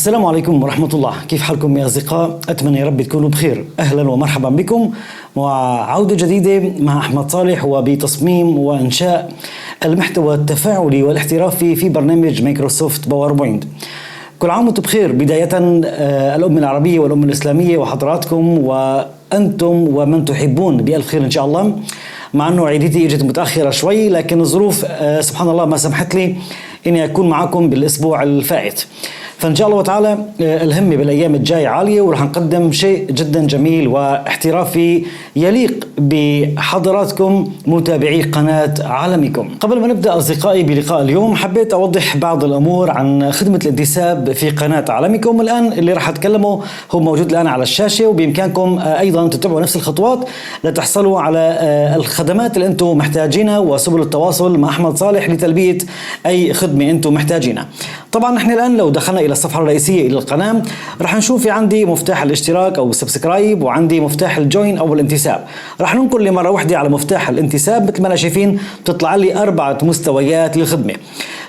السلام عليكم ورحمة الله. كيف حالكم يا أصدقاء؟ أتمنى يا رب تكونوا بخير. أهلا ومرحبا بكم وعودة جديدة مع أحمد صالح وبتصميم وإنشاء المحتوى التفاعلي والاحترافي في برنامج مايكروسوفت باوربوينت. كل عام وانتم بخير. بداية الأمة العربية والأمة الإسلامية وحضراتكم وأنتم ومن تحبون بألف خير إن شاء الله. مع أنه عيدتي اجت متأخرة شوي، لكن الظروف سبحان الله ما سمحت لي إني أكون معكم بالأسبوع الفائت. فإن شاء الله تعالى الهمة بالأيام الجاية عالية، ورح نقدم شيء جدا جميل واحترافي يليق بحضراتكم متابعي قناة عالمكم. قبل ما نبدأ أصدقائي بلقاء اليوم، حبيت أوضح بعض الأمور عن خدمة الانتساب في قناة عالمكم. الآن اللي رح أتكلمه هو موجود الآن على الشاشة، وبإمكانكم أيضا تتبعوا نفس الخطوات لتحصلوا على الخدمات اللي أنتم محتاجينها وسبل التواصل مع أحمد صالح لتلبية أي خدمة أنتم محتاجينها. طبعا نحن الآن لو دخلنا إلى الصفحة الرئيسية إلى القناة رح نشوف في عندي مفتاح الاشتراك أو السبسكرايب، وعندي مفتاح الجوين أو الانتساب. رح ننقل لمرة واحدة على مفتاح الانتساب. مثل ما أنا شايفين بتطلع لي 4 مستويات للخدمة.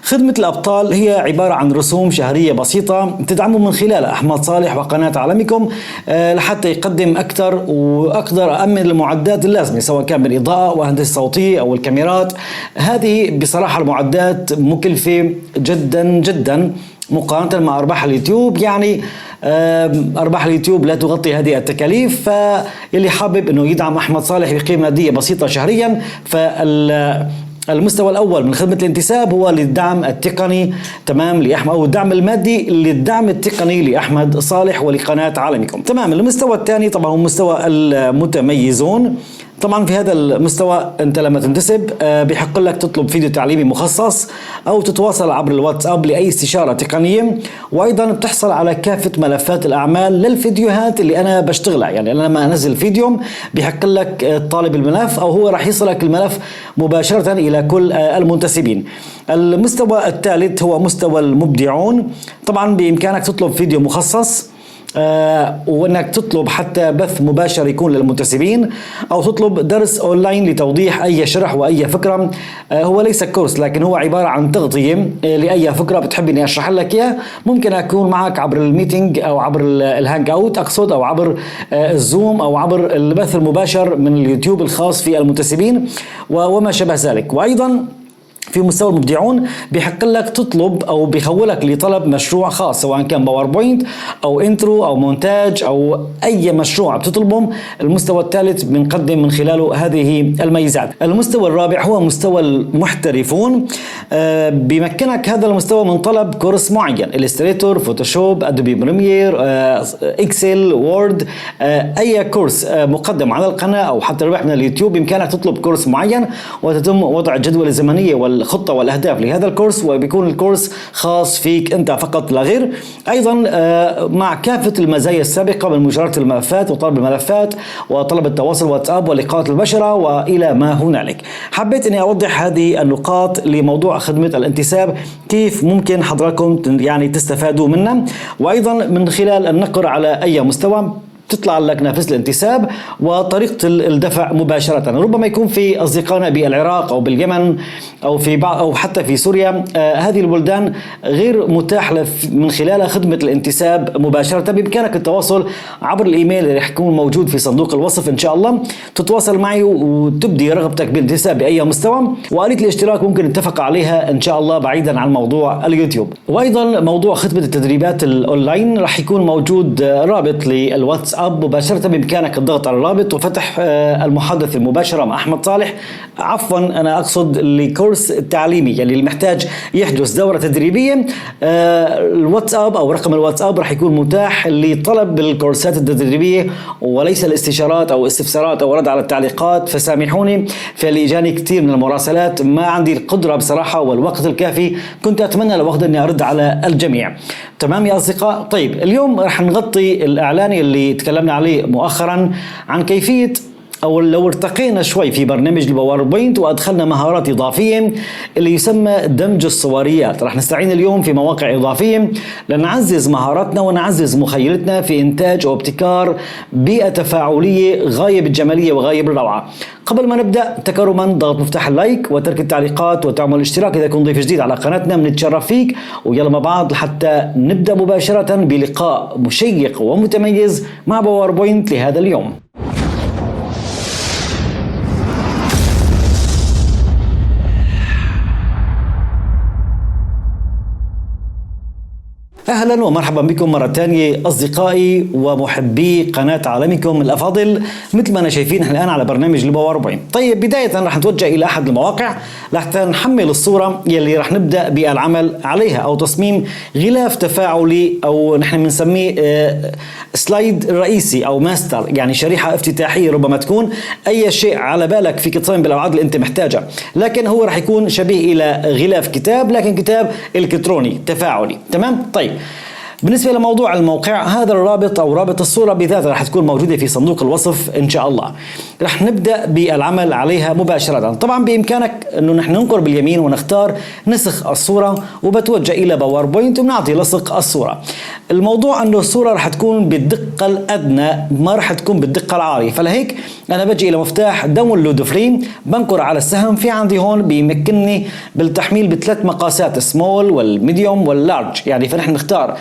خدمة الأبطال هي عبارة عن رسوم شهرية بسيطة تدعموا من خلالها أحمد صالح وقناة عالمكم لحتى يقدم أكثر وأقدر أأمن المعدات اللازمة، سواء كان بالإضاءة وهندسة صوتية أو الكاميرات. هذه بصراحة المعدات مكلفة جدا جدا مقارنة مع أرباح اليوتيوب. يعني أرباح اليوتيوب لا تغطي هذه التكاليف. فاللي حابب أنه يدعم أحمد صالح بقيمة مادية بسيطة شهريا، المستوى الأول من خدمة الانتساب هو للدعم التقني تمام لأحمد، أو الدعم المادي للدعم التقني لأحمد صالح ولقناة عالمكم. تمام. المستوى الثاني طبعا هو مستوى المتميزون. طبعا في هذا المستوى انت لما تنتسب بيحق لك تطلب فيديو تعليمي مخصص او تتواصل عبر الواتساب لاي استشاره تقنيه، وايضا بتحصل على كافه ملفات الاعمال للفيديوهات اللي انا بشتغلها. يعني انا لما انزل فيديو بيحق لك طالب الملف او هو راح يصلك الملف مباشره الى كل المنتسبين. المستوى الثالث هو مستوى المبدعون. طبعا بامكانك تطلب فيديو مخصص وانك تطلب حتى بث مباشر يكون للمنتسبين، او تطلب درس اونلاين لتوضيح اي شرح واي فكره. هو ليس كورس، لكن هو عباره عن تغطيه لاي فكره بتحب اني اشرح لك اياها. ممكن اكون معك عبر الميتنج او عبر الهانج اوت اقصد، او عبر الزوم، او عبر البث المباشر من اليوتيوب الخاص في المنتسبين وما شابه ذلك. وايضا في مستوى المبدعون بيحق لك تطلب او بيخولك لطلب مشروع خاص، سواء كان باوربوينت او انترو او مونتاج او اي مشروع بتطلبهم. المستوى الثالث بنقدم من خلاله هذه الميزات. المستوى الرابع هو مستوى المحترفون. بيمكنك هذا المستوى من طلب كورس معين، إليستريتور، فوتوشوب، ادوبي بريمير، اكسل، وورد، اي كورس مقدم على القناه او حتى ربح من اليوتيوب. بامكانك تطلب كورس معين وتتم وضع الجدول الزمنيه الخطة والأهداف لهذا الكورس، وبيكون الكورس خاص فيك أنت فقط لا غير. أيضا مع كافة المزايا السابقة من مجرد الملفات وطلب الملفات وطلب التواصل واتساب ولقاءات البشرة وإلى ما هنالك. حبيت أني أوضح هذه النقاط لموضوع خدمة الانتساب، كيف ممكن حضراتكم يعني تستفادوا منها، وأيضا من خلال النقر على أي مستوى تطلع لك نافذة الانتساب وطريقة الدفع مباشرة. ربما يكون في أصدقائنا بالعراق أو باليمن أو في بعض أو حتى في سوريا، هذه البلدان غير متاح من خلالها خدمة الانتساب مباشرة. بإمكانك التواصل عبر الإيميل اللي رح يكون موجود في صندوق الوصف إن شاء الله. تتواصل معي وتبدي رغبتك بالانتساب بأي مستوى، وآلية الاشتراك ممكن نتفق عليها إن شاء الله بعيدا عن موضوع اليوتيوب. وأيضا موضوع خدمة التدريبات الأونلاين رح يكون موجود رابط للواتساب مباشرة. بإمكانك الضغط على الرابط وفتح المحادثة المباشرة مع أحمد صالح. عفوا أنا أقصد لكورس تعليمي، يعني اللي محتاج يحجز دورة تدريبية الواتساب أو رقم الواتساب راح يكون متاح لطلب الكورسات التدريبية وليس الاستشارات أو استفسارات أو رد على التعليقات. فسامحوني فاللي جاني كثير من المراسلات، ما عندي القدرة بصراحة والوقت الكافي. كنت أتمنى لو أقدر أني أرد على الجميع. تمام يا أصدقاء. طيب اليوم راح نغطي الإعلان اللي تكلمنا عليه مؤخرا عن كيفية او لو ارتقينا شوي في برنامج الباوربوينت وادخلنا مهارات اضافيه اللي يسمى دمج الصوريات. راح نستعين اليوم في مواقع اضافيه لنعزز مهاراتنا ونعزز مخيلتنا في انتاج وابتكار بيئه تفاعليه غايه بالجماليه وغايه بالروعه. قبل ما نبدا تكرما ضغط مفتاح اللايك وترك التعليقات وتعمل الاشتراك اذا كنت ضيف جديد على قناتنا، بنتشرف فيك. ويلا مع بعض لحتى نبدا مباشره بلقاء مشيق ومتميز مع باوربوينت لهذا اليوم. اهلا ومرحبا بكم مره ثانيه اصدقائي ومحبي قناه عالمكم الافاضل. مثل ما انا شايفين احنا الان على برنامج الباوربوينت. طيب بدايه راح نتوجه الى احد المواقع لحتى نحمل الصوره يلي راح نبدا بالعمل عليها او تصميم غلاف تفاعلي او نحن بنسميه سلايد رئيسي او ماستر، يعني شريحه افتتاحيه ربما تكون اي شيء على بالك فيك تصمم بالابعاد اللي انت محتاجها، لكن هو راح يكون شبيه الى غلاف كتاب لكن كتاب الكتروني تفاعلي. تمام؟ طيب بالنسبة لموضوع الموقع، هذا الرابط أو رابط الصورة بذاتها راح تكون موجودة في صندوق الوصف إن شاء الله. راح نبدأ بالعمل عليها مباشرة. طبعا بإمكانك أنه نحن ننقر باليمين ونختار نسخ الصورة وبتوجه إلى باوربوينت وبنعطي لصق الصورة. الموضوع أنه الصورة راح تكون بالدقة الأدنى، ما راح تكون بالدقة العالية، فلهيك أنا بجي إلى مفتاح داونلود فري، بنقر على السهم في عندي هون بيمكنني بالتحميل بثلاث مقاسات، سمول والميديوم واللارج، يعني فنحن نختار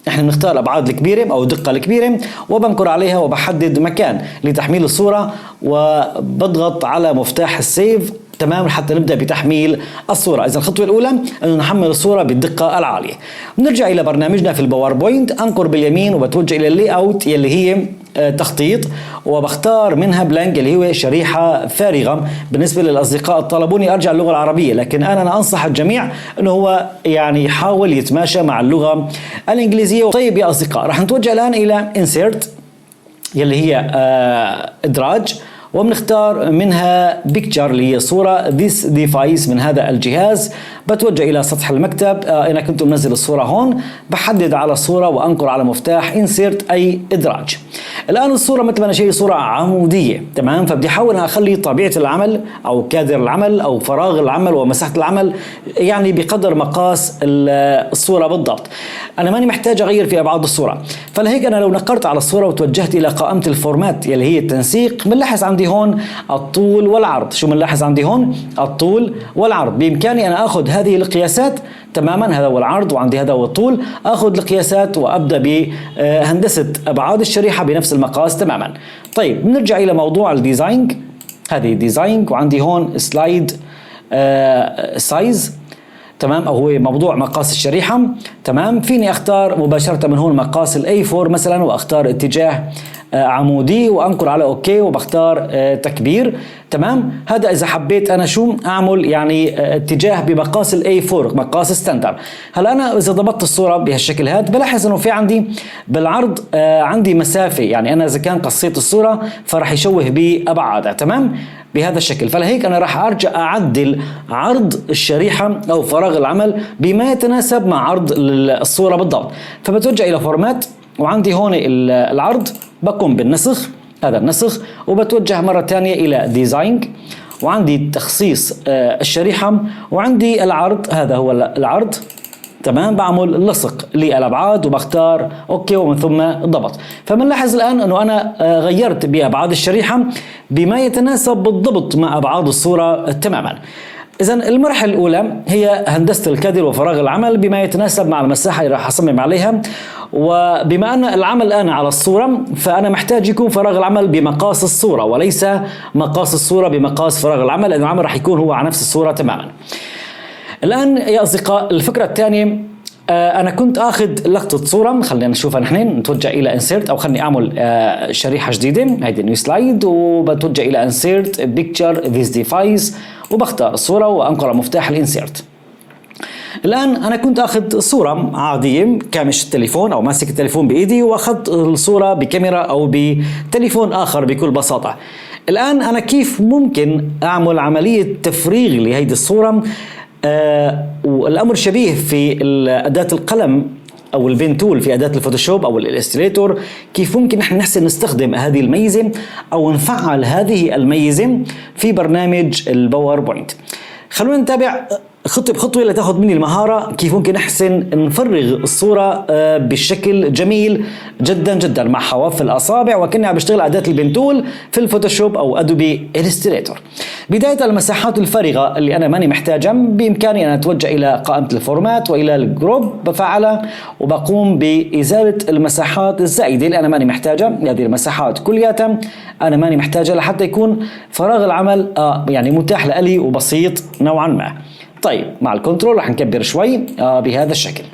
احنا بنختار الابعاد الكبيره او الدقه الكبيره وبنكر عليها وبحدد مكان لتحميل الصوره وبضغط على مفتاح السيف. تمام، حتى نبدا بتحميل الصوره. اذا الخطوه الاولى انه نحمل الصوره بالدقه العاليه. بنرجع الى برنامجنا في الباوربوينت، انقر باليمين وبتوجه الى اللي اوت يلي هي تخطيط، وبختار منها بلانك اللي هو شريحه فارغه. بالنسبه للاصدقاء طلبوني ارجع اللغه العربيه، لكن انا انصح الجميع انه هو يعني يحاول يتماشى مع اللغه الانجليزيه. طيب يا اصدقاء، راح نتوجه الان الى انسيرت يلي هي ادراج، وبنختار منها بيكتشر اللي هي صورة this device من هذا الجهاز. بتوجه إلى سطح المكتب، أنا كنت منزل الصورة هون، بحدد على الصورة وأنقر على مفتاح insert أي إدراج. الآن الصورة مثل ما أنا شايف صورة عمودية، تمام، فبدي أحاول أخلي طبيعة العمل أو كادر العمل أو فراغ العمل ومساحة العمل يعني بقدر مقاس الصورة بالضبط. أنا ماني محتاج أغير في أبعاد الصورة، فلهيك أنا لو نقرت على الصورة وتوجهت إلى قائمة الفورمات يلي هي التنسيق، بنلاحظ عندي هون الطول والعرض. شو بنلاحظ عندي هون؟ الطول والعرض. بإمكاني أنا أخذ هذه القياسات تماما، هذا هو العرض وعندي هذا هو الطول، أخذ القياسات وأبدأ بهندسة أبعاد الشريحة بنفس المقاس تماما. طيب بنرجع إلى موضوع الديزاين. هذه ديزاين وعندي هون سلايد سايز، تمام، او هو موضوع مقاس الشريحه. تمام، فيني اختار مباشره من هون مقاس الاي 4 مثلا واختار اتجاه عمودي وانقر على اوكي وبختار تكبير. تمام، هذا اذا حبيت انا شو اعمل يعني اتجاه بمقاس الاي 4 مقاس ستاندر. هلا انا اذا ضبطت الصوره بهالشكل هذا بلاحظ انه في عندي بالعرض عندي مسافه، يعني انا اذا كان قصيت الصوره فراح يشوه بابعادها. تمام، بهذا الشكل. فلهيك انا راح ارجع اعدل عرض الشريحه او فراغ العمل بما يتناسب مع عرض الصوره بالضبط. فبتوجه الى فورمات وعندي هون العرض، بقوم بالنسخ، هذا النسخ، وبتوجه مره ثانيه الى ديزاين وعندي تخصيص الشريحه وعندي العرض، هذا هو العرض. تمام، بعمل لصق للابعاد وبختار اوكي ومن ثم ضبط. فبنلاحظ الان انه انا غيرت بابعاد الشريحه بما يتناسب بالضبط مع ابعاد الصوره تماما. اذا المرحله الاولى هي هندسه الكادر وفراغ العمل بما يتناسب مع المساحه اللي راح اصمم عليها، وبما ان العمل الان على الصوره فانا محتاج يكون فراغ العمل بمقاس الصوره وليس مقاس الصوره بمقاس فراغ العمل، لان العمل راح يكون هو على نفس الصوره تماما. الآن يا أصدقاء الفكرة الثانية، أنا كنت أخذ لقطة صورة، خلينا نشوفها نحن، نتوجه إلى إنسيرت أو خليني أعمل شريحة جديدة، هيدي نيو سلايد، وبتوجه إلى إنسيرت بيكتشر ذيس ديفايس وبختار الصورة وأنقر مفتاح الإنسيرت. الآن أنا كنت أخذ صورة عادية كامش التليفون أو ماسك التليفون بإيدي وأخذت الصورة بكاميرا أو بتليفون آخر بكل بساطة. الآن أنا كيف ممكن أعمل عملية تفريغ لهيدي الصورة؟ والأمر شبيه في أداة القلم او البين تول في اداه الفوتوشوب او الالستريتور، كيف ممكن نحن نحسن نستخدم هذه الميزه او نفعل هذه الميزه في برنامج الباوربوينت. خلونا نتابع خطوة بخطوة لتاخذ مني المهارة كيف ممكن نحسن نفرغ الصورة بشكل جميل جدا جدا مع حواف الأصابع وكأني عم بشتغل أداة البنتول في الفوتوشوب أو أدوبي إلستريتور. بداية المساحات الفارغة اللي أنا ماني محتاجها بإمكاني أن أتوجه إلى قائمة الفورمات وإلى الجروب بفعلها وبقوم بإزالة المساحات الزائدة اللي أنا ماني محتاجها. هذه المساحات كلياتها أنا ماني محتاجها لحتى يكون فراغ العمل يعني متاح لي وبسيط نوعا ما. طيب مع الكنترول رح نكبر شوي بهذا الشكل.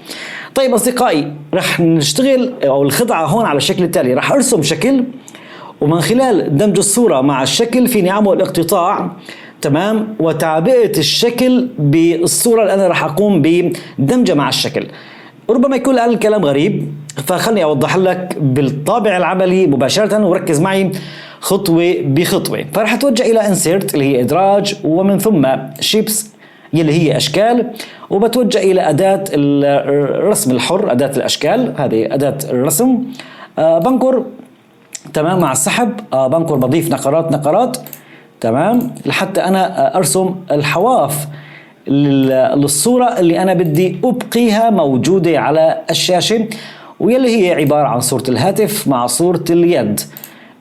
طيب أصدقائي رح نشتغل أو الخدعة هون على الشكل التالي، رح أرسم شكل ومن خلال دمج الصورة مع الشكل فيني أعمل اقتطاع تمام وتعبئة الشكل بالصورة اللي أنا رح أقوم بدمجها مع الشكل. ربما يكون الآن الكلام غريب فخلني أوضح لك بالطابع العملي مباشرة وركز معي خطوة بخطوة. فرح أتوجه إلى insert اللي هي إدراج ومن ثم shapes يلي هي أشكال وبتوجه إلى أداة الرسم الحر، أداة الأشكال هذه أداة الرسم. بنكر تمام مع السحب بنكر بضيف نقرات تمام لحتى أنا أرسم الحواف للصورة اللي أنا بدي أبقيها موجودة على الشاشة ويلي هي عبارة عن صورة الهاتف مع صورة اليد.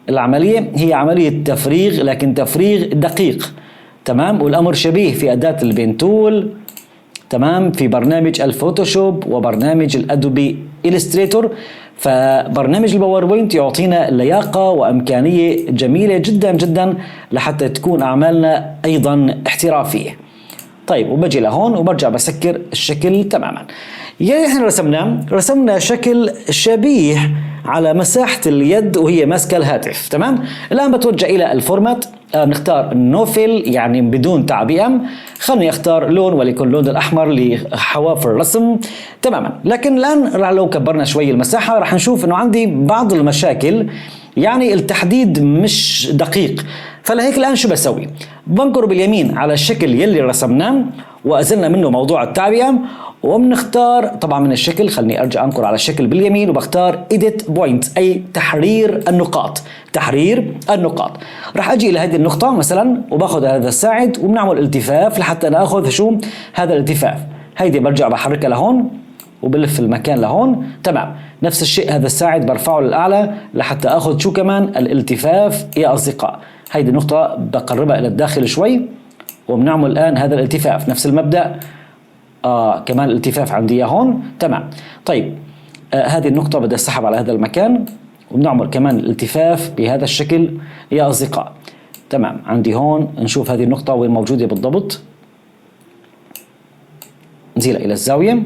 العملية هي عملية تفريغ لكن تفريغ دقيق تمام، والأمر شبيه في أداة البنتول تمام في برنامج الفوتوشوب وبرنامج الأدوبي إلستريتور. فبرنامج الباوربوينت يعطينا لياقة وإمكانية جميلة جدا جدا لحتى تكون أعمالنا أيضا احترافية. طيب وبجي لهون وبرجع بسكر الشكل تماما. يعني احنا رسمنا شكل شبيه على مساحة اليد وهي ماسكة الهاتف تمام. الآن بتوجه إلى الفورمات نختار نوفل يعني بدون تعبئة، خلني اختار لون وليكن اللون الأحمر لحواف الرسم تماما. لكن الآن لو كبرنا شوي المساحة راح نشوف انه عندي بعض المشاكل يعني التحديد مش دقيق. فلهيك الآن شو بسوي؟ بنكر باليمين على الشكل يلي رسمناه وأزلنا منه موضوع التعبئة وبنختار طبعا من الشكل، خلني ارجع انكر على الشكل باليمين وبختار edit point اي تحرير النقاط. تحرير النقاط راح اجي الى هذه النقطة مثلا وباخذ هذا الساعد وبنعمل التفاف لحتى ناخذ شو هذا الالتفاف. هيدي برجع بحركها لهون وبلف المكان لهون تمام. نفس الشيء هذا الساعد برفعه للاعلى لحتى اخذ شو كمان الالتفاف يا اصدقاء. هيدي النقطة بقربها الى الداخل شوي وبنعمل الان هذا الالتفاف نفس المبدأ. كمان الالتفاف عندي هون تمام. طيب هذه النقطة بدي اسحب على هذا المكان وبنعمل كمان الالتفاف بهذا الشكل يا أصدقاء تمام. عندي هون نشوف هذه النقطة وين موجودة بالضبط، نزيلها إلى الزاوية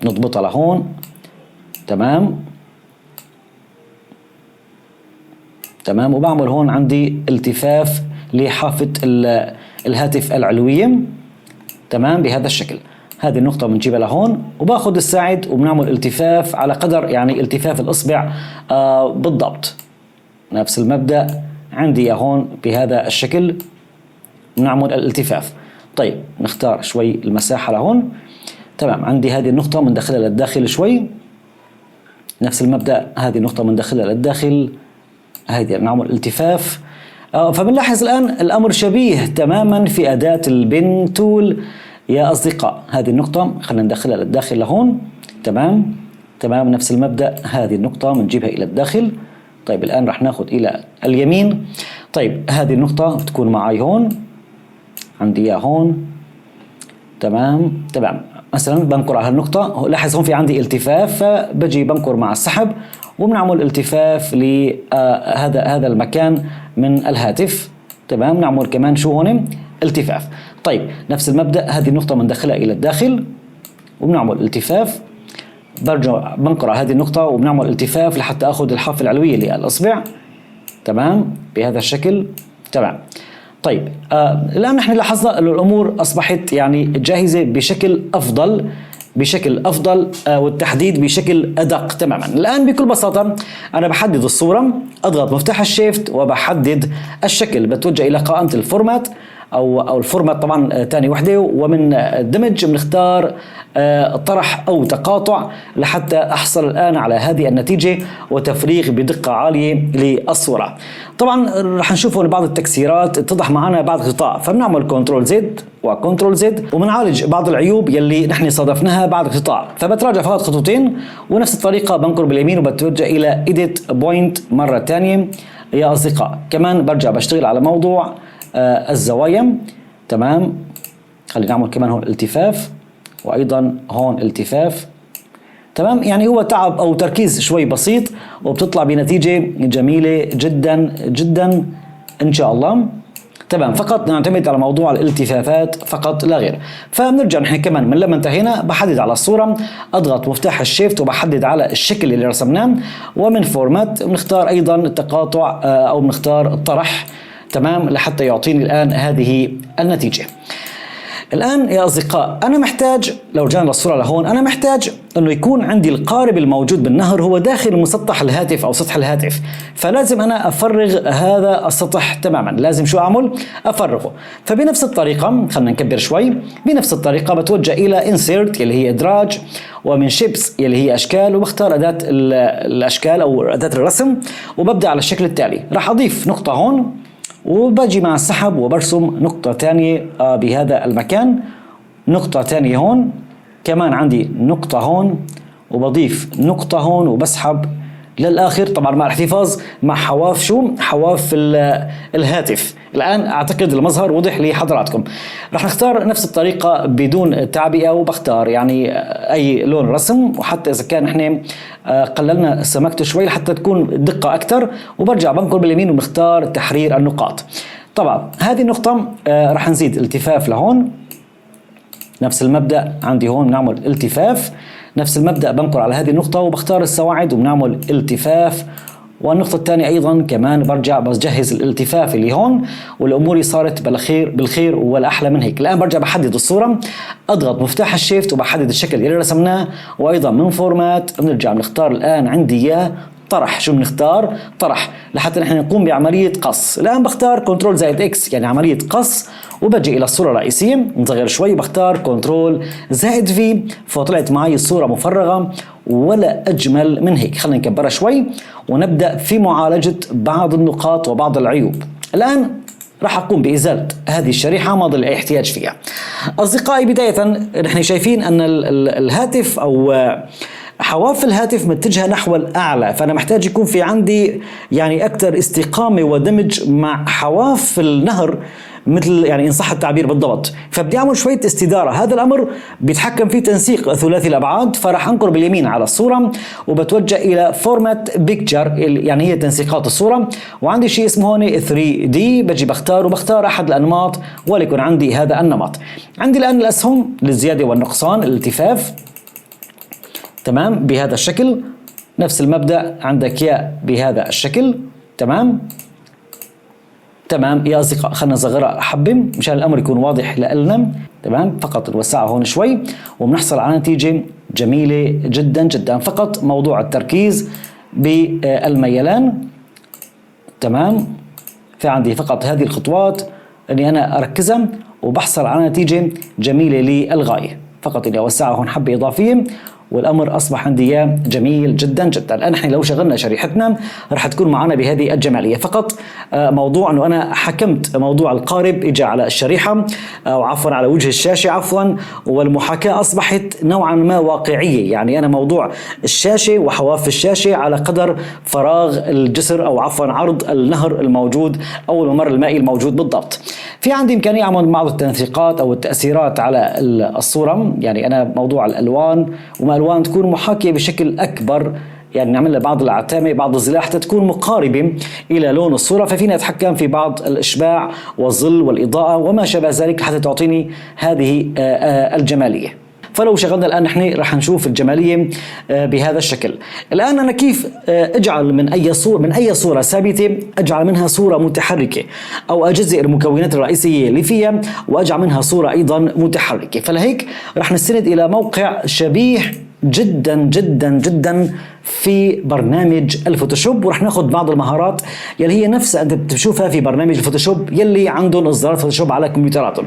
نضبطها لهون تمام تمام. وبعمل هون عندي التفاف لحافة الهاتف العلوية تمام بهذا الشكل. هذه النقطة بنجيبها لهون وباخذ الساعد وبنعمل التفاف على قدر يعني التفاف الإصبع بالضبط. نفس المبدأ عندي هون بهذا الشكل بنعمل الالتفاف. طيب نختار شوي المساحة لهون تمام. عندي هذه النقطة بندخلها للداخل شوي نفس المبدأ. هذه النقطة بندخلها للداخل هذه نعمل التفاف. فبنلاحظ الآن الأمر شبيه تماما في أداة البن تول يا أصدقاء. هذه النقطة خلينا ندخلها للداخل لهون تمام تمام. نفس المبدأ هذه النقطة بنجيبها إلى الداخل. طيب الآن رح ناخذ إلى اليمين. طيب هذه النقطة بتكون معي هون عندي إياها هون تمام تمام. مثلا بنكر على هالنقطة لاحظ هون في عندي التفاف فبجي بنكر مع السحب وبنعمل التفاف لهذا المكان من الهاتف تمام. نعمل كمان شو هون التفاف. طيب نفس المبدأ هذه النقطة بندخلها إلى الداخل وبنعمل التفاف. برجع بنقر على هذه النقطة وبنعمل التفاف لحتى أخذ الحافة العلوية للأصبع تمام بهذا الشكل تمام. طيب الآن نحن لاحظنا أن الأمور أصبحت يعني جاهزة بشكل أفضل والتحديد بشكل أدق تماما. الآن بكل بساطة أنا بحدد الصورة، أضغط مفتاح الشيفت وبحدد الشكل. بتوجه إلى قائمة الفورمات او الفورمات طبعا ثاني وحده. ومن الدمج بنختار طرح او تقاطع لحتى احصل الان على هذه النتيجه وتفريغ بدقه عاليه للصوره. طبعا رح نشوف هون بعض التكسيرات اتضح معنا بعض الخطا، فبنعمل كنترول زد وكنترول زد وبنعالج بعض العيوب يلي نحن صادفناها بعد القطاع. فبتراجع فقط خطوتين ونفس الطريقه بنقر باليمين وبتوجه الى edit بوينت مره ثانيه يا اصدقاء. كمان برجع بشتغل على موضوع الزوايا. تمام، خلينا نعمل كمان هون التفاف وايضا هون التفاف. تمام، يعني هو تعب او تركيز شوي بسيط وبتطلع بنتيجه جميله جدا جدا ان شاء الله. تمام، فقط نعتمد على موضوع الالتفافات فقط لا غير. فبنرجع نحن كمان من لما انتهينا بحدد على الصوره، اضغط مفتاح الشيفت وبحدد على الشكل اللي رسمناه، ومن فورمات بنختار ايضا التقاطع او بنختار الطرح. تمام، لحتى يعطيني الان هذه النتيجه. الآن يا أصدقاء أنا محتاج، لو رجعنا للصورة لهون، أنا محتاج أنه يكون عندي القارب الموجود بالنهر هو داخل مسطح الهاتف أو سطح الهاتف، فلازم أنا أفرغ هذا السطح تماما. لازم شو أعمل؟ أفرغه. فبنفس الطريقة خلينا نكبر شوي، بنفس الطريقة بتوجه إلى insert اللي هي إدراج، ومن شيبس اللي هي أشكال، وبختار أداة الأشكال أو أداة الرسم، وببدأ على الشكل التالي. راح أضيف نقطة هون وبجي مع السحب وبرسم نقطة ثانية بهذا المكان، نقطة ثانية هون، كمان عندي نقطة هون، وبضيف نقطة هون وبسحب للآخر، طبعا مع الاحتفاظ مع حواف شو؟ حواف الهاتف. الآن أعتقد المظهر وضح لحضراتكم. رح نختار نفس الطريقة بدون تعبئة، وبختار يعني أي لون رسم، وحتى إذا كان إحنا قللنا سمكته شوي لحتى تكون دقة أكثر، وبرجع بنقل باليمين وبنختار تحرير النقاط. طبعا هذه النقطة رح نزيد التفاف لهون، نفس المبدأ عندي هون نعمل التفاف، نفس المبدأ بنقر على هذه النقطة وبختار السواعد وبنعمل التفاف، والنقطة الثانية أيضا كمان برجع بجهز الالتفاف اللي هون، والأمور صارت بالخير والأحلى من هيك. الآن برجع بحدد الصورة، أضغط مفتاح الشيفت وبحدد الشكل اللي رسمناه، وأيضا من فورمات بنرجع بنختار الآن عندي إياه طرح. شو بنختار؟ طرح، لحتى نحن نقوم بعملية قص. الآن بختار كنترول زائد اكس يعني عملية قص، وبجي إلى الصورة الرئيسية نصغر شوي، بختار كنترول زائد في، فطلعت معي الصورة مفرغة ولا أجمل من هيك. خلينا نكبرها شوي ونبدأ في معالجة بعض النقاط وبعض العيوب. الآن راح أقوم بإزالة هذه الشريحة ما ضل أي احتياج فيها. أصدقائي، بداية نحن شايفين أن الهاتف أو حواف الهاتف متجهة نحو الأعلى، فأنا محتاج يكون في عندي يعني أكثر استقامة ودمج مع حواف النهر، مثل يعني إن صح التعبير بالضبط. فبدي أعمل شوية استدارة. هذا الأمر بيتحكم فيه تنسيق ثلاثي الأبعاد، فراح أنقر باليمين على الصورة وبتوجه إلى فورمات بيكتشر يعني هي تنسيقات الصورة، وعندي شيء اسمه هون 3D، بجي بختار وبختار أحد الأنماط وليكن عندي هذا النمط. عندي الآن الأسهم للزيادة والنقصان، الالتفاف. تمام، بهذا الشكل، نفس المبدأ عندك يا بهذا الشكل. تمام يا أصدقاء، خلنا نصغرها حبة مشان الأمر يكون واضح لنا. تمام، فقط نوسعها هون شوي وبنحصل على نتيجة جميلة جدا جدا. فقط موضوع التركيز بالميلان. تمام، في عندي فقط هذه الخطوات اني انا اركزها وبحصل على نتيجة جميلة للغاية. فقط اني اوسعها هون حبة اضافية والامر اصبح عندي جميل جدا جدا. الان احنا لو شغلنا شريحتنا راح تكون معنا بهذه الجماليه. فقط موضوع انه انا حكمت موضوع القارب اجى على الشريحه او عفوا على وجه الشاشه عفوا، والمحاكاه اصبحت نوعا ما واقعيه. يعني انا موضوع الشاشه وحواف الشاشه على قدر فراغ الجسر او عفوا عرض النهر الموجود او الممر المائي الموجود بالضبط. في عندي امكانيه اعمل بعض التنسيقات او التاثيرات على الصوره، يعني انا موضوع الالوان وما الوان تكون محاكيه بشكل اكبر، يعني نعمل لها بعض العتامه بعض الظلال حتى تكون مقاربه الى لون الصوره، ففينا اتحكم في بعض الاشباع والظل والاضاءه وما شابه ذلك حتى تعطيني هذه الجماليه. فلو شغلنا الآن نحن راح نشوف الجمالية بهذا الشكل. الآن أنا كيف أجعل من أي صورة ثابتة أجعل منها صورة متحركة، أو أجزئ المكونات الرئيسية اللي فيها وأجعل منها صورة أيضا متحركة. فلهيك راح نستند إلى موقع شبيه جدا جدا جدا في برنامج الفوتوشوب، ورح ناخذ بعض المهارات يلي هي نفسها انت بتشوفها في برنامج الفوتوشوب يلي عندهم اصدارات فوتوشوب على كمبيوتراتهم.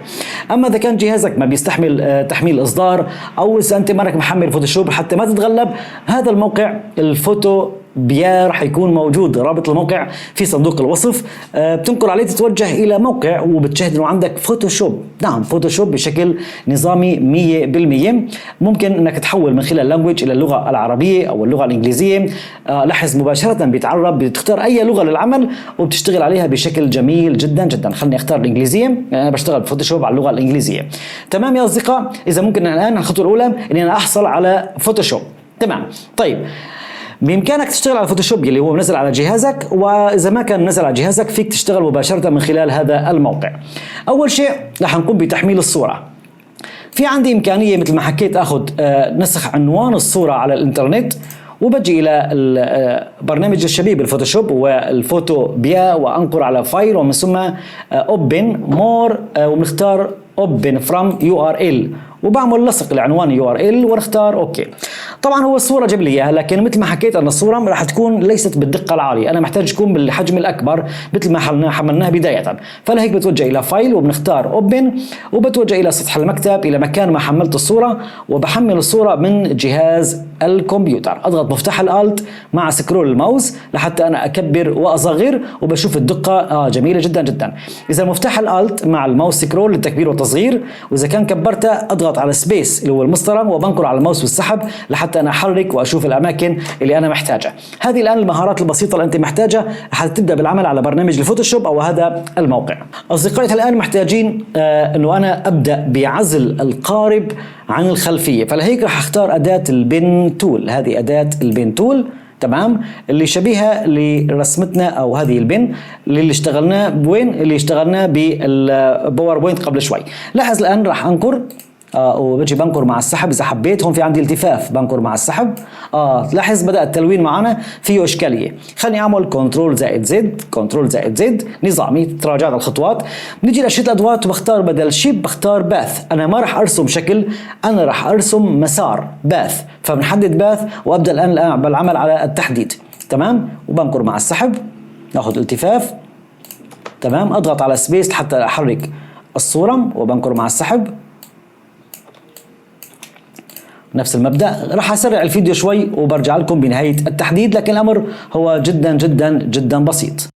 اما اذا كان جهازك ما بيستحمل تحميل اصدار، او اذا انت مالك محمل فوتوشوب حتى ما تتغلب، هذا الموقع الفوتو بيا رح يكون موجود رابط الموقع في صندوق الوصف، بتنقر عليه تتوجه الى موقع وبتشاهد انه عندك فوتوشوب. نعم، فوتوشوب بشكل نظامي 100%. ممكن انك تحول من خلال لانجويج الى اللغه العربيه او اللغه الانجليزيه. لاحظ مباشره بيتعرب، بتختار اي لغه للعمل وبتشتغل عليها بشكل جميل جدا جدا. خليني اختار الانجليزيه، انا بشتغل بفوتوشوب على اللغه الانجليزيه. تمام يا اصدقاء، اذا ممكن الان الخطوه الاولى اني انا احصل على فوتوشوب. تمام، طيب بإمكانك تشتغل على فوتوشوب اللي هو منزل على جهازك، وإذا ما كان نزل على جهازك فيك تشتغل مباشرة من خلال هذا الموقع. أول شيء رح نقوم بتحميل الصورة. في عندي إمكانية مثل ما حكيت أخذ نسخ عنوان الصورة على الإنترنت، وبجي إلى برنامج الشبيه بالفوتوشوب والفوتو بيا، وأنقر على فايل ومن ثم Open More، وبنختار Open From URL، وبعمل لصق لعنوان URL ونختار اوكي. طبعا هو الصوره جاب لي اياها، لكن مثل ما حكيت ان الصوره راح تكون ليست بالدقه العاليه، انا محتاج تكون بالحجم الاكبر مثل ما حملناها بدايه. فلهيك بتوجه الى فايل وبنختار اوبن، وبتوجه الى سطح المكتب الى مكان ما حملت الصوره، وبحمل الصوره من جهاز الكمبيوتر. اضغط مفتاح الالت مع سكرول الماوس لحتى انا اكبر واصغر وبشوف الدقه جميله جدا جدا. اذا مفتاح الالت مع الماوس سكرول للتكبير والتصغير، واذا كان كبرته اضغط على سبيس اللي هو المسطره وبنقر على الماوس والسحب لحتى انا احرك واشوف الاماكن اللي انا محتاجها. هذه الان المهارات البسيطه اللي انت محتاجها حتى تبدا بالعمل على برنامج الفوتوشوب او هذا الموقع. اصدقائي الان محتاجين انه انا ابدا بعزل القارب عن الخلفيه، فلهيك راح اختار اداه البن تول. هذه اداه البن تول، تمام، اللي شبيهه لرسمتنا او هذه البن اللي اشتغلناه بوين، اللي اشتغلناه بالباوربوينت قبل شوي. لاحظ الان راح انقر وبجي بنقر مع السحب. اذا حبيت هون في عندي التفاف بنقر مع السحب. لاحظ بدا التلوين معنا فيه اشكاليه. خليني اعمل كنترول زائد زد، كنترول زائد زد نظامي، تراجعت الخطوات. بنيجي لشيت الادوات وبختار بدل شيب بختار باث. انا ما راح ارسم شكل، انا راح ارسم مسار باث، فبنحدد باث وابدا الان بالعمل على التحديد. تمام، وبنقر مع السحب، ناخذ التفاف. تمام، اضغط على سبيس حتى احرك الصوره وبنقر مع السحب. نفس المبدأ. راح اسرع الفيديو شوي وبرجع لكم بنهاية التحديد، لكن الامر هو جدا جدا جدا بسيط.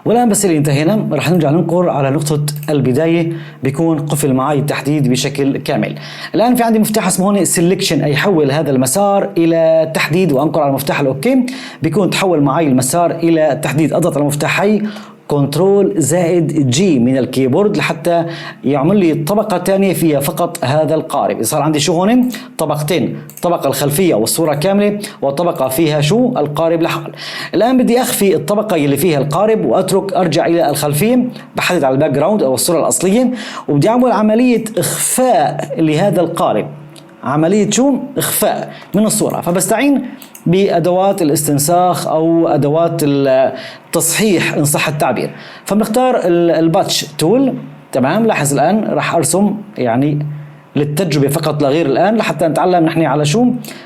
والآن بس اللي انتهينا راح نرجع ننقر على نقطة البداية، بيكون قفل معي التحديد بشكل كامل. الآن في عندي مفتاح اسمه هون سيلكشن، أي حول هذا المسار إلى تحديد، وأنقر على مفتاح الأوكي بيكون تحول معي المسار إلى تحديد. أضغط على مفتاحي كنترول زائد جي من الكيبورد لحتى يعمل لي طبقة تانية فيها فقط هذا القارب. صار عندي شو هون؟ طبقتين، طبقة الخلفية والصورة كاملة، وطبقة فيها شو؟ القارب لحال. الآن بدي أخفي الطبقة اللي فيها القارب وأترك أرجع إلى الخلفية، بحدد على الباك جراوند أو الصورة الأصلية، وبدي أعمل عملية إخفاء لهذا القارب، عملية شو؟ إخفاء من الصورة. فبستعين بأدوات الاستنساخ أو أدوات التصحيح إن صح التعبير. فبنختار الباتش تول. تمام، لاحظ الآن راح أرسم يعني للتجربة فقط لا غير الآن، لحتى نتعلم نحن على شو؟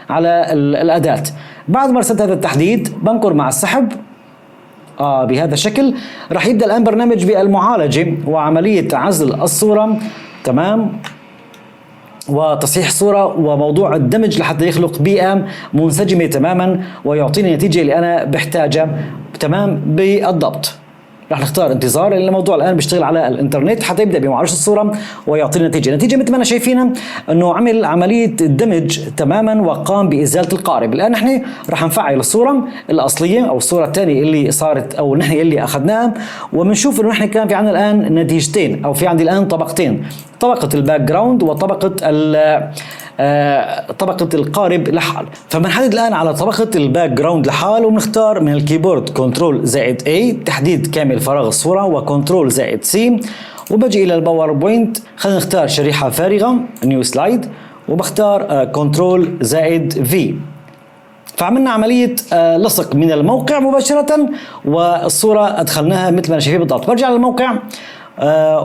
على الأداة. بعد ما رسمت هذا التحديد بنقر مع السحب بهذا الشكل. راح يبدأ الآن برنامج بالمعالجة وعملية عزل الصورة، تمام، وتصحيح صورة وموضوع الدمج لحتى يخلق بيئة منسجمة تماما ويعطيني النتيجة اللي أنا بحتاجها تمام بالضبط. راح نختار انتظار لأن الموضوع الآن بيشتغل على الإنترنت حتى يبدأ بمعالجة الصورة ويعطينا نتيجة مثل ما أنا شايفينها أنه عمل عملية الدمج تماما وقام بإزالة القارب. الآن نحن راح نفعل الصورة الأصلية أو الصورة الثانية اللي صارت أو نحن اللي أخذناها، وبنشوف أنه نحن كان في عندنا الآن نتيجتين أو في عندي الآن طبقتين، طبقة الباك جراوند وطبقة طبقة القارب لحال. فبنحدد الآن على طبقة الباك جراوند لحال، وبنختار من الكيبورد كنترول زائد A تحديد كامل فراغ الصورة، وكنترول زائد C، وبجي إلى الباوربوينت. خلينا نختار شريحة فارغة نيو سلايد، وبختار كنترول زائد V. فعملنا عملية لصق من الموقع مباشرة، والصورة أدخلناها مثل ما شايفين بالضبط. برجع للموقع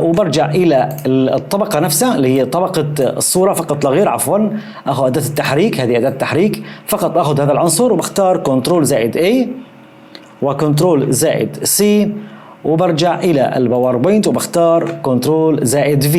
وبرجع إلى الطبقة نفسها اللي هي طبقة الصورة فقط لا غير، عفوا أخذ أداة التحريك، هذه أداة التحريك فقط، أخذ هذا العنصر وبختار كنترول زائد A وكنترول زائد C، وبرجع إلى الباوربوينت وبختار كنترول زائد V.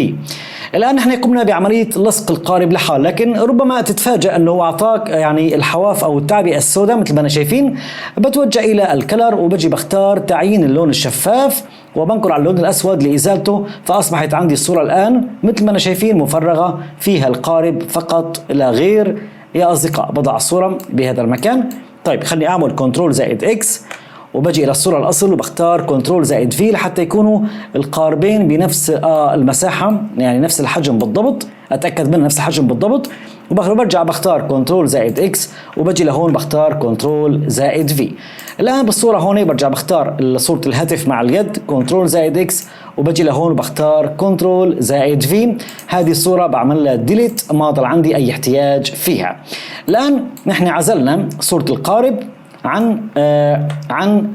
الآن نحن قمنا بعملية لصق القارب لحال، لكن ربما تتفاجأ أنه أعطاك يعني الحواف أو التعبئة السوداء مثل ما أنا شايفين. بتوجه إلى الكلر وبجي بختار تعيين اللون الشفاف، وبنقر على اللون الأسود لإزالته، فأصبحت عندي الصورة الآن مثل ما أنا شايفين مفرغة فيها القارب فقط لا غير يا أصدقاء. بضع الصورة بهذا المكان. طيب خليني أعمل كنترول زائد X وبجي إلى الصورة الأصل وبختار كنترول زائد V لحتى يكونوا القاربين بنفس المساحة، يعني نفس الحجم بالضبط، أتأكد من نفس الحجم بالضبط. وبرجع بختار كنترول زائد X وبجي لهون بختار كنترول زائد V. الآن بالصورة هون برجع بختار صورة الهاتف مع اليد كنترول زائد X وبجي لهون بختار كنترول زائد V. هذه الصورة بعمل لها ديليت، ما ضل عندي أي احتياج فيها. الآن نحن عزلنا صورة القارب عن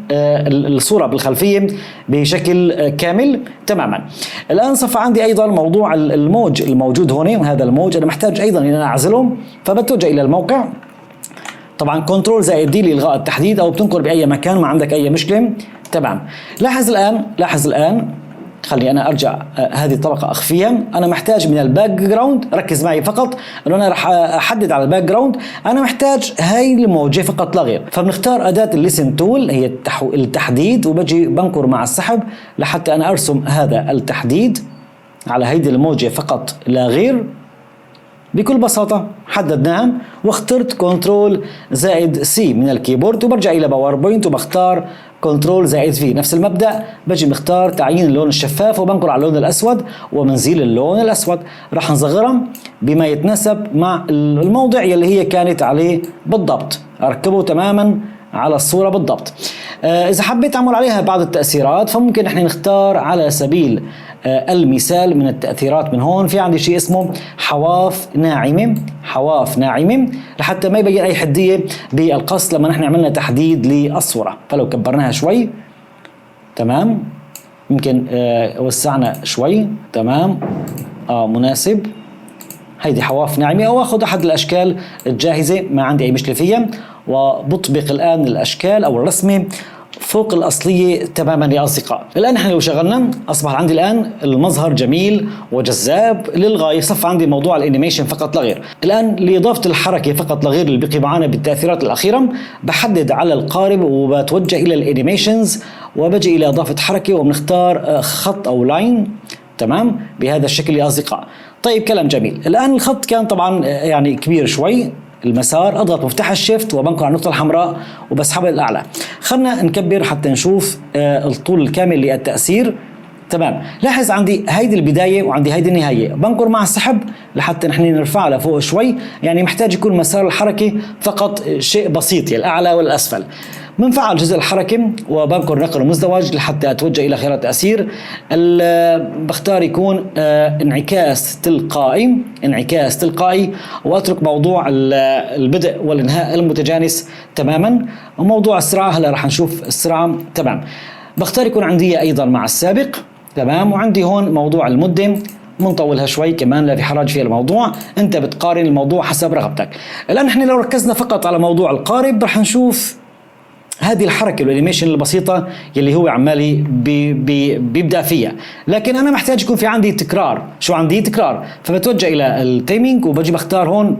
الصورة بالخلفية بشكل كامل تماما. الآن صفى عندي أيضا موضوع الموج الموجود هون، هذا الموج أنا محتاج أيضا أن أنا أعزله، فبتوجه إلى الموقع. طبعا كنترول زائد دي لإلغاء التحديد، أو بتنقل بأي مكان ما عندك أي مشكلة. تمام. لاحظ الآن خلي أنا أرجع هذه الطبقة أخفيها. أنا محتاج من الباك جراوند، ركز معي فقط أنه أنا رح أحدد على الباك جراوند، أنا محتاج هاي الموجة فقط لا غير. فبنختار أداة الليسن تول هي التحديد، وبجي بنقر مع السحب لحتى أنا أرسم هذا التحديد على هيدي الموجة فقط لا غير. بكل بساطة حددناها، واخترت كنترول زائد سي من الكيبورد، وبرجع إلى باوربوينت وبختار كنترول زائد في. نفس المبدأ بجي بنختار تعيين اللون الشفاف وبنقر على اللون الأسود وبنزيل اللون الأسود. راح نصغرها بما يتناسب مع الموضع يلي هي كانت عليه بالضبط، أركبه تماما على الصورة بالضبط. إذا حبيت أعمل عليها بعض التأثيرات فممكن نحن نختار على سبيل المثال من التأثيرات من هون. في عندي شيء اسمه حواف ناعمة لحتى ما يبين أي حدية بالقص لما نحن عملنا تحديد للصورة. فلو كبرناها شوي تمام، يمكن وسعنا شوي تمام، مناسب. هيدي حواف ناعمة، أو أخذ أحد الأشكال الجاهزة ما عندي أي مشكلة فيها، وبطبق الآن الأشكال أو الرسمة فوق الأصلية تماما يا أصدقاء. الآن نحن لو شغلنا أصبح عندي الآن المظهر جميل وجذاب للغاية. صف عندي موضوع الانيميشن فقط لا غير. الآن لإضافة الحركة فقط لا غير اللي بقي معنا بالتأثيرات الأخيرة، بحدد على القارب وبتوجه إلى الانيميشنز وبجي إلى إضافة حركة وبنختار خط أو لاين تمام بهذا الشكل يا أصدقاء. طيب كلام جميل. الآن الخط كان طبعا يعني كبير شوي المسار، اضغط مفتاح الشيفت وبنقر على النقطة الحمراء وبسحبها للأعلى. خلنا نكبر حتى نشوف الطول الكامل للتأثير. تمام. لاحظ عندي هيدي البداية وعندي هيدي النهاية، بنقر مع السحب لحتى نحن نرفعها لفوق شوي، يعني محتاج يكون مسار الحركة فقط شيء بسيط، يعني الأعلى والأسفل. بنفعل جزء الحركة وبنقر نقر مزدوج لحتى أتوجه إلى خيار التأثير. بختار يكون انعكاس تلقائي، وأترك موضوع البدء والإنهاء المتجانس تماما. وموضوع السرعة هلا رح نشوف السرعة تمام. بختار يكون عندي أيضا مع السابق تمام. وعندي هون موضوع المدة منطولها شوي كمان، لا في حرج في الموضوع، انت بتقارن الموضوع حسب رغبتك. الآن احنا لو ركزنا فقط على موضوع القارب رح نشوف هذه الحركة والانيميشن البسيطة يلي هو عمالي بيبدأ فيها، لكن أنا محتاج يكون في عندي تكرار. شو عندي؟ تكرار. فبتوجه إلى التايمينج وبجي بختار هون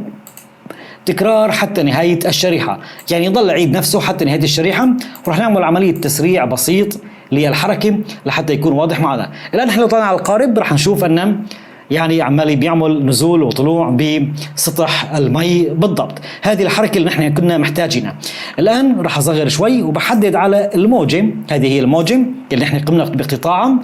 تكرار حتى نهاية الشريحة، يعني يضل عيد نفسه حتى نهاية الشريحة. ورح نعمل عملية تسريع بسيط للحركة لحتى يكون واضح معنا. الآن نحن لو طلعنا على القارب رح نشوف أن يعني عمالي بيعمل نزول وطلوع بسطح المي بالضبط. هذه الحركة اللي نحن كنا محتاجينها. الآن راح أصغر شوي وبحدد على الموجة، هذه هي الموجة اللي نحن قمنا باقتطاعها،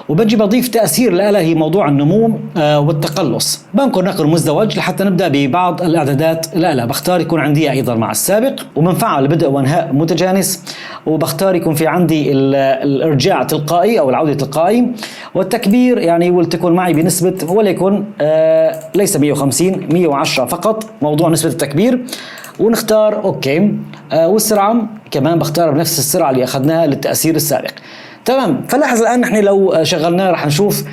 وبجي بضيف تأثير الآلة هي موضوع النمو والتقلص. بنقر نقر مزدوج لحتى نبدأ ببعض الإعدادات الآلة. بختار يكون عندي أيضا مع السابق، ومنفعة لبدء وانهاء متجانس، وبختار يكون في عندي الإرجاع تلقائي أو العودة تلقائي، والتكبير يعني ولتكن معي بنسبة وليكن ليس 150 110 فقط، موضوع نسبة التكبير، ونختار اوكي. والسرعة كمان بختار بنفس السرعة اللي اخذناها للتأثير السابق. تمام. فلاحظ الان نحن لو شغلناه راح نشوف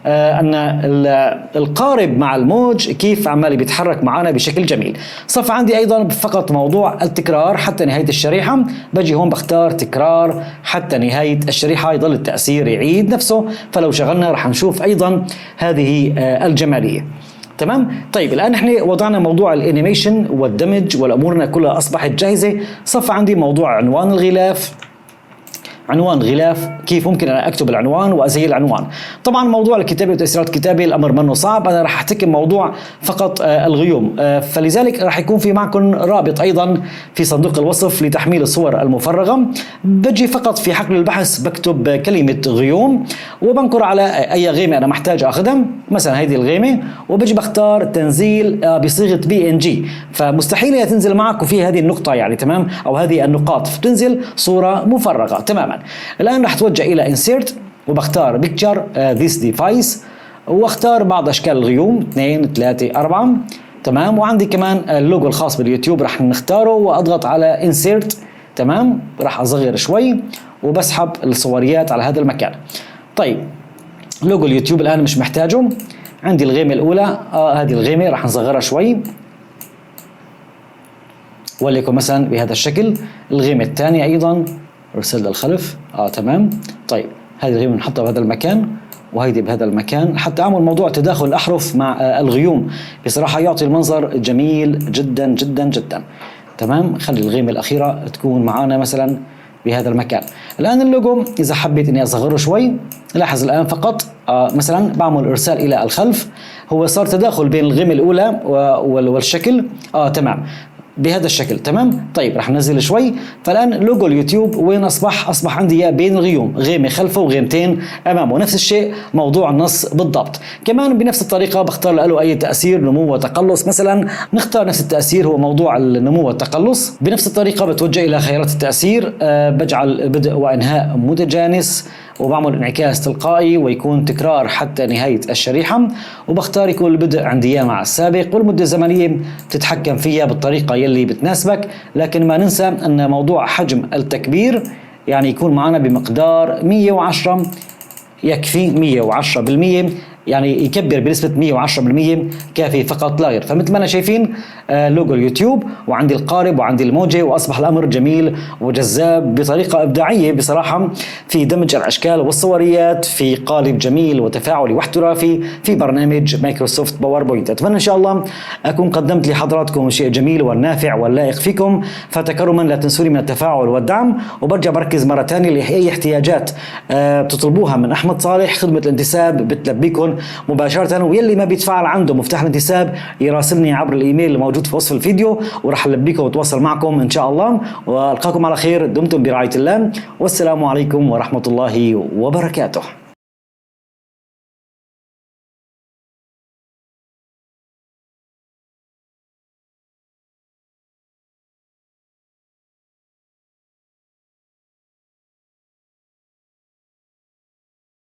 ان القارب مع الموج كيف عمال بيتحرك معنا بشكل جميل. صف عندي ايضا فقط موضوع التكرار حتى نهاية الشريحة، بجي هون بختار تكرار حتى نهاية الشريحة، يضل التأثير يعيد نفسه. فلو شغلنا راح نشوف ايضا هذه الجمالية. تمام. طيب الان احنا وضعنا موضوع الانيميشن والدمج والامورنا كلها اصبحت جاهزه. صف عندي موضوع عنوان الغلاف، عنوان غلاف، كيف ممكن انا اكتب العنوان وازيل العنوان. طبعا موضوع الكتابه وتاثيرات الكتابه الامر منه صعب، انا راح احتكي موضوع فقط الغيوم، فلذلك راح يكون في معكم رابط ايضا في صندوق الوصف لتحميل الصور المفرغه. بجي فقط في حقل البحث بكتب كلمه غيوم وبنقر على اي غيمه انا محتاج اخذها، مثلا هذه الغيمه، وبجي بختار تنزيل بصيغه PNG، فمستحيل هي تنزل معك وفي هذه النقطه يعني تمام، او هذه النقاط، فتنزل صوره مفرغه تماما. الآن راح اتوجه إلى Insert وبختار Picture This Device، واختار بعض أشكال الغيوم 2 3 4 تمام. وعندي كمان اللوجو الخاص باليوتيوب راح نختاره وأضغط على Insert تمام. راح أصغر شوي وبسحب الصوريات على هذا المكان. طيب لوجو اليوتيوب الآن مش محتاجه. عندي الغيمة الأولى هذه الغيمة راح نصغرها شوي وليكن مثلا بهذا الشكل. الغيمة الثانية أيضا ارسل للخلف تمام. طيب هذه الغيمة نحطها بهذا المكان وهيدي بهذا المكان حتى اعمل موضوع تداخل الاحرف مع الغيوم، بصراحة يعطي المنظر جميل جدا جدا جدا. تمام. خلي الغيمة الأخيرة تكون معانا مثلا بهذا المكان. الآن اللوجو إذا حبيت إني أصغره شوي، لاحظ الآن فقط مثلا بعمل إرسال إلى الخلف، هو صار تداخل بين الغيمة الأولى والشكل تمام بهذا الشكل تمام. طيب راح ننزل شوي. فالان لوجو اليوتيوب وين اصبح عندي بين الغيوم، غيمه خلفه وغيمتين امامه. نفس الشيء موضوع النص بالضبط. كمان بنفس الطريقه بختار له اي تاثير نمو وتقلص، مثلا نختار نفس التاثير هو موضوع النمو والتقلص. بنفس الطريقه بتوجه الى خيارات التاثير، بجعل بدء وانهاء متجانس، وبعمل انعكاس تلقائي ويكون تكرار حتى نهاية الشريحة، وبختار يكون البدء عندي مع السابق، والمدة الزمنية بتتحكم فيها بالطريقة يلي بتناسبك. لكن ما ننسى أن موضوع حجم التكبير يعني يكون معنا بمقدار 110 يكفي، 110% يعني يكبر بنسبة 110% كافي فقط لا غير. فمثل ما أنا شايفين لوجو اليوتيوب وعندي القارب وعندي الموجة، وأصبح الأمر جميل وجذاب بطريقة إبداعية بصراحة، في دمج الأشكال والصوريات في قالب جميل وتفاعلي واحترافي في برنامج مايكروسوفت باوربوينت. أتمنى إن شاء الله أكون قدمت لحضراتكم شيء جميل والنافع واللائق فيكم. فتكرما لا تنسوني من التفاعل والدعم، وبرجع بركز مرة ثانية لأي احتياجات تطلبوها من أحمد صالح، خدمة الانتساب بتلبيكم مباشرة، ويلي ما بيتفاعل عنده مفتاح الانتساب يراسلني عبر الايميل اللي موجود في وصف الفيديو، وراح البيكم واتواصل معكم ان شاء الله. والقاكم على خير، دمتم برعاية الله، والسلام عليكم ورحمة الله وبركاته.